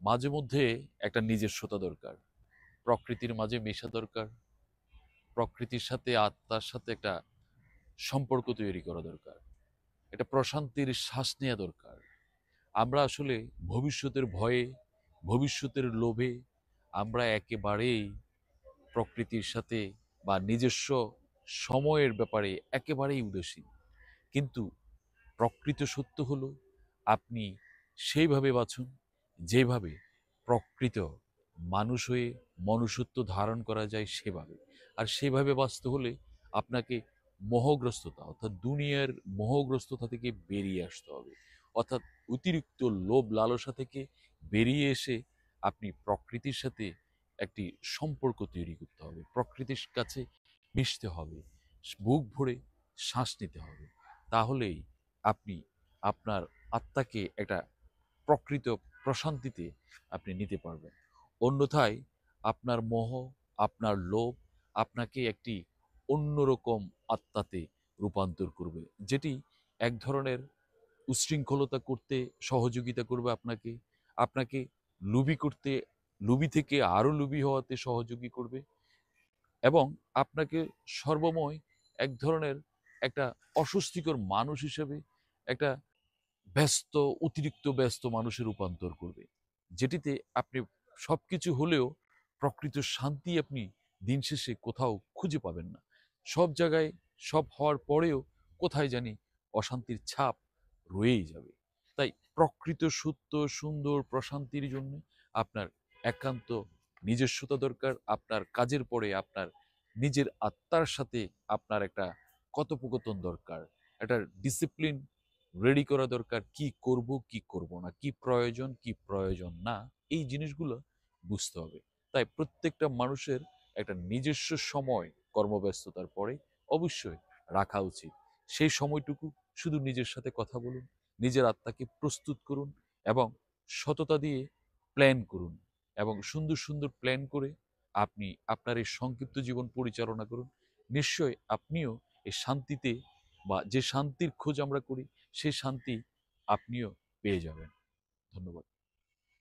মাঝে মধ্যে একটা নিজস্বতা দরকার, প্রকৃতির মাঝে মেশা দরকার, প্রকৃতির সাথে আত্মার সাথে একটা সম্পর্ক তৈরি করা দরকার, একটা প্রশান্তির শ্বাস নেওয়া দরকার। আমরা আসলে ভবিষ্যতের ভয়ে, ভবিষ্যতের লোভে আমরা একেবারেই প্রকৃতির সাথে বা নিজস্ব সময়ের ব্যাপারে একেবারেই উদাসীন। কিন্তু প্রকৃত সত্য হলো আপনি সেইভাবে বাঁচুন যেভাবে প্রকৃত মানুষ হয়ে মনুষ্যত্ব ধারণ করা যায় সেভাবে। আর সেভাবে বাঁচতে হলে আপনাকে মোহগ্রস্ততা অর্থাৎ দুনিয়ার মোহগ্রস্ততা থেকে বেরিয়ে আসতে হবে, অর্থাৎ অতিরিক্ত লোভ লালসা থেকে বেরিয়ে এসে আপনি প্রকৃতির সাথে একটি সম্পর্ক তৈরি করতে হবে, প্রকৃতির কাছে মিশতে হবে, বুক ভরে শ্বাস নিতে হবে। তাহলেই আপনি আপনার আত্মাকে একটা প্রকৃত প্রশান্তিতে আপনি নিতে পারবেন। অন্যথায় আপনার মোহ, আপনার লোভ আপনাকে একটি অন্যরকম আত্মাতে রূপান্তর করবে, যেটি এক ধরনের উচ্ছৃঙ্খলতা করতে সহযোগিতা করবে আপনাকে, আপনাকে লুবি করতে, লুবি থেকে আরো লুবি হওয়াতে সহযোগী করবে, এবং আপনাকে সর্বময় এক ধরনের একটা অস্বস্তিকর মানুষ হিসেবে একটা ব্যস্ত, অতিরিক্ত ব্যস্ত মানুষে রূপান্তর করবে, যেটিতে আপনি সবকিছু হলেও প্রকৃত শান্তি আপনি দিন শেষে কোথাও খুঁজে পাবেন না। সব জায়গায় সব হওয়ার পরেও কোথায় জানি অশান্তির ছাপ রয়েই যাবে। তাই প্রকৃত সত্য সুন্দর প্রশান্তির জন্য আপনার একান্ত নিজস্বতা দরকার। আপনার কাজের পরে আপনার নিজের আত্মার সাথে আপনার একটা কথোপকথন দরকার, একটা ডিসিপ্লিন রেডি করা দরকার, কি করব কি করব না, কি প্রয়োজন কি প্রয়োজন না, এই জিনিসগুলো বুঝতে হবে। তাই প্রত্যেকটা মানুষের একটা নিজস্ব সময় কর্মব্যস্ততার পরে অবশ্যই রাখা উচিত। সেই সময়টুকু শুধু নিজের সাথে কথা বলুন, নিজের আত্মাকে প্রস্তুত করুন এবং সততা দিয়ে প্ল্যান করুন, এবং সুন্দর সুন্দর প্ল্যান করে আপনি আপনার এই সংক্ষিপ্ত জীবন পরিচালনা করুন। নিশ্চয় আপনিও এই শান্তিতে বা যে শান্তির খোঁজ আমরা করি সেই শান্তি আপনিও পেয়ে যাবেন। ধন্যবাদ।